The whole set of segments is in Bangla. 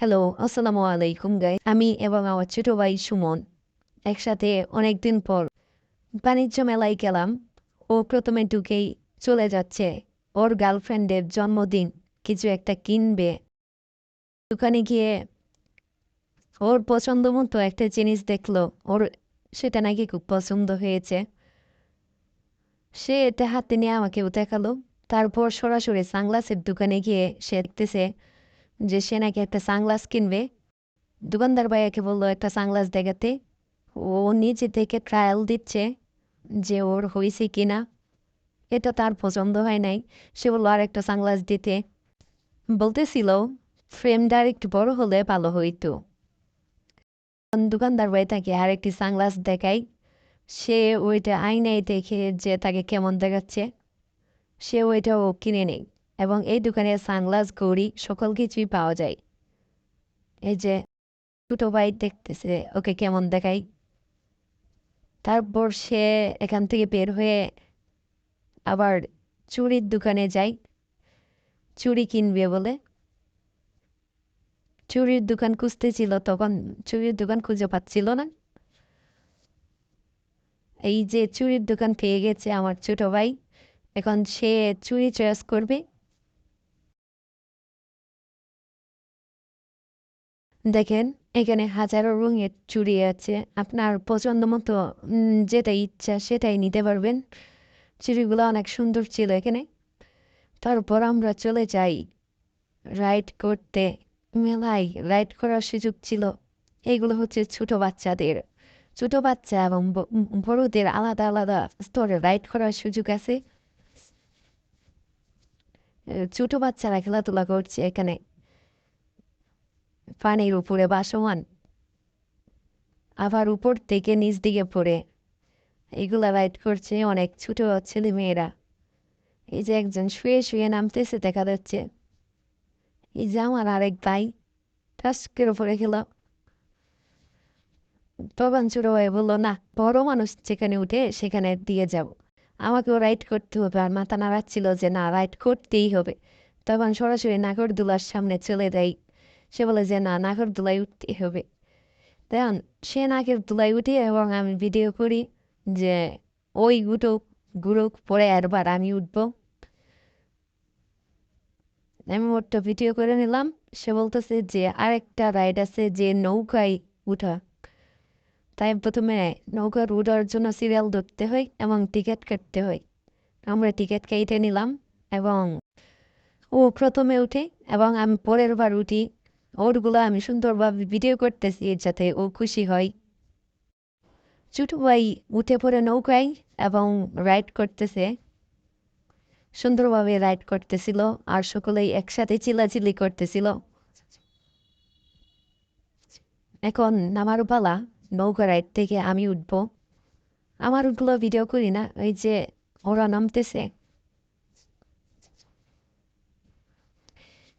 হ্যালো, আসসালামু আলাইকুম গাইস। আমি এবং আমার ছোট ভাই সুমন একসাথে অনেকদিন পর বাণিজ্য মেলায় গেলাম। ও প্রথমে ঢুকেই চলে যাচ্ছে ওর গার্লফ্রেন্ডের জন্মদিন, কিছু একটা কিনবে। দোকানে গিয়ে ওর পছন্দ মতো একটা জিনিস দেখলো, ওর সেটা নাকি খুব পছন্দ হয়েছে। সে এটা হাতে নিয়ে আমাকেও দেখালো। তারপর সরাসরি সানগ্লাসের দোকানে গিয়ে সে দেখতেছে যে সে নাকি একটা সানগ্লাস কিনবে। দোকানদার ভাইয়াকে বললো একটা সানগ্লাস দেখাতে। ও নিজে থেকে ট্রায়াল দিচ্ছে যে ওর হয়েছে কিনা। এটা তার পছন্দ হয় নাই। সে বললো আর একটা সানগ্লাস দিতে। বলতেছিল ফ্রেমটা আর একটু বড় হলে ভালো হইতো। দোকানদার ভাই তাকে আর একটি সানগ্লাস দেখাই। সে ওইটা আয়নায় দেখে যে তাকে কেমন দেখাচ্ছে, সে ওইটাও কিনে নেই। এবং এই দোকানে সানগ্লাস, ঘড়ি সকল কিছুই পাওয়া যায়। এই যে ছোট ভাই দেখতেছে ওকে কেমন দেখাই। তারপর সে এখান থেকে বের হয়ে আবার চুড়ির দোকানে যায় চুড়ি কিনবে বলে। চুড়ির দোকান খুঁজতেছিল, তখন চুড়ির দোকান খুঁজে পাচ্ছিল না। এই যে চুড়ির দোকান পেয়ে গেছে আমার ছোট ভাই। এখন সে চুড়ি চয়েস করবে। দেখেন, এখানে হাজারো রঙের চুড়ি আছে, আপনার পছন্দ মতো যেটা ইচ্ছা সেটাই নিতে পারবেন। চুড়িগুলো অনেক সুন্দর ছিল এখানে। তারপর আমরা চলে যাই রাইড করতে। মেলায় রাইড করার সুযোগ ছিল। এগুলো হচ্ছে ছোট বাচ্চাদের, ছোট বাচ্চা এবং বড়দের আলাদা আলাদা স্তরে রাইড করার সুযোগ আছে। ছোট বাচ্চারা খেলাধুলা করছে এখানে পানির উপরে ভাসমান, আবার উপর থেকে নিচ দিকে পড়ে এগুলা রাইড করছে অনেক ছোট ছেলে মেয়েরা। এই যে একজন শুয়ে শুয়ে নামতেছে দেখা যাচ্ছে। এই যে আমার আরেক ভাই টাস্কের উপরে গেল। তখন ছোট ভাই বললো না, বড় মানুষ যেখানে উঠে সেখানে দিয়ে যাব, আমাকেও রাইড করতে হবে। আর মাথা নাড়াচ্ছিল যে না, রাইড করতেই হবে। তখন সরাসরি নাগরদোলার সামনে চলে যাই। সে বলে যে না, নাগরদোলায় উঠতেই হবে। তখন সে নাগরদোলায় উঠি এবং আমি ভিডিও করি যে ওই উঠুক ঘুরুক, পরে একবার আমি উঠবো। আমি ওরটা ভিডিও করে নিলাম। সে বলতেছে যে আরেকটা রাইড আছে যে নৌকায় উঠা। তাই প্রথমে নৌকার উঠার জন্য সিরিয়াল ধরতে হয় এবং টিকিট কাটতে হয়। আমরা টিকিট কেটে নিলাম এবং ও প্রথমে উঠে এবং আমি পরের বার উঠি। ওরগুলো আমি সুন্দরভাবে ভিডিও করতেছি যাতে ও খুশি হয়। ছোট ভাই উঠে পড়ে নৌকায় এবং রাইড করতেছে, সুন্দরভাবে রাইড করতেছিল। আর সকলেই একসাথে চিল্লাচিল্লি করতেছিল। এখন নামার পালা। নৌকা রাইড থেকে আমি উঠবো। আমার ওগুলো ভিডিও করি না, ওই যে ওরা নামতেছে।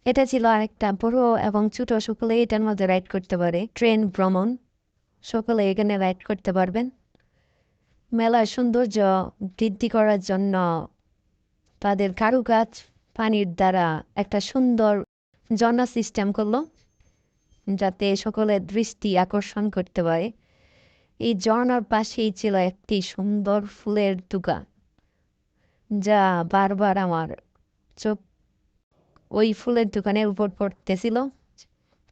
এটা ছিল আরেকটা বড় এবং ছোট সকলে এটার মধ্যে রাইড করতে পারে। ট্রেন ভ্রমণ, সকলে এখানে রাইড করতে পারবেন। মেলার সৌন্দর্য বৃদ্ধি করার জন্য তাদের কারুকাজ পানির দ্বারা একটা সুন্দর ঝর্ণা সিস্টেম করলো, যাতে সকলের দৃষ্টি আকর্ষণ করতে পারে। এই ঝর্ণার পাশেই ছিল একটি সুন্দর ফুলের দোকান, যা বারবার আমার চোখ ওই ফুলের দোকানের উপর পড়তেছিল।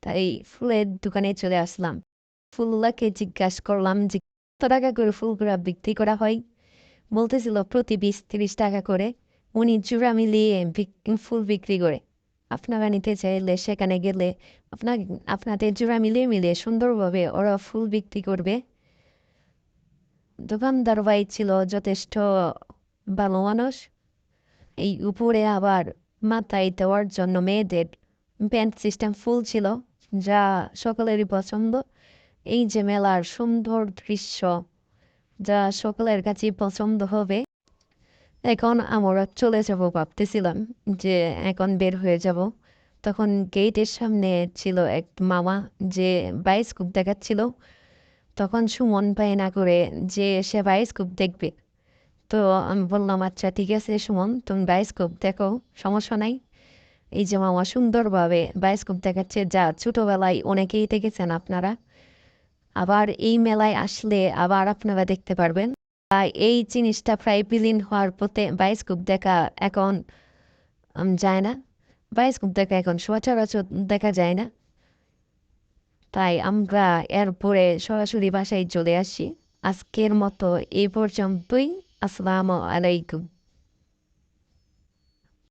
তাই ফুলের দোকানে চলে আসলাম। ফুলওয়ালাকে জিজ্ঞাসা করলাম যে কত টাকা করে ফুলগুলা বিক্রি করা হয়। বলতেছিল প্রতি 20-30 টাকা করে উনি জোড়া মিলিয়ে ফুল বিক্রি করে। আপনারা নিতে চাইলে সেখানে গেলে আপনাদের জোড়া মিলিয়ে মিলিয়ে সুন্দরভাবে ওরা ফুল বিক্রি করবে। দোকানদার ভাই ছিল যথেষ্ট ভালো মানুষ। এই উপরে আবার মাথায় দেওয়ার জন্য মেয়েদের প্যান্ট সিস্টেম ফুল ছিল, যা সকলেরই পছন্দ। এই যে মেলার সুন্দর দৃশ্য, যা সকলের কাছেই পছন্দ হবে। এখন আমরা চলে যাব ভাবতেছিলাম যে এখন বের হয়ে যাব। তখন গেটের সামনে ছিল এক মামা যে বায়োস্কোপ দেখাচ্ছিল। তখন সুমন ভাই না করে যে সে বায়োস্কোপ দেখবে। তো আমি বললাম আচ্ছা ঠিক আছে সুমন, তুমি বায়োস্কোপ দেখো, সমস্যা নাই। এই যে মামা সুন্দরভাবে বায়োস্কোপ দেখাচ্ছে, যা ছোটবেলায় অনেকেই দেখেছেন আপনারা। আবার এই মেলায় আসলে আবার আপনারা দেখতে পারবেন। এই জিনিসটা প্রায় বিলীন হওয়ার পথে। বায়োস্কোপ দেখা এখন যায় না, বায়োস্কোপ দেখা এখন সচরাচর দেখা যায় না। তাই আমরা এরপরে সরাসরি বাসায় চলে আসি। আজকের মতো এই পর্যন্তই। আসসালামু আলাইকুম।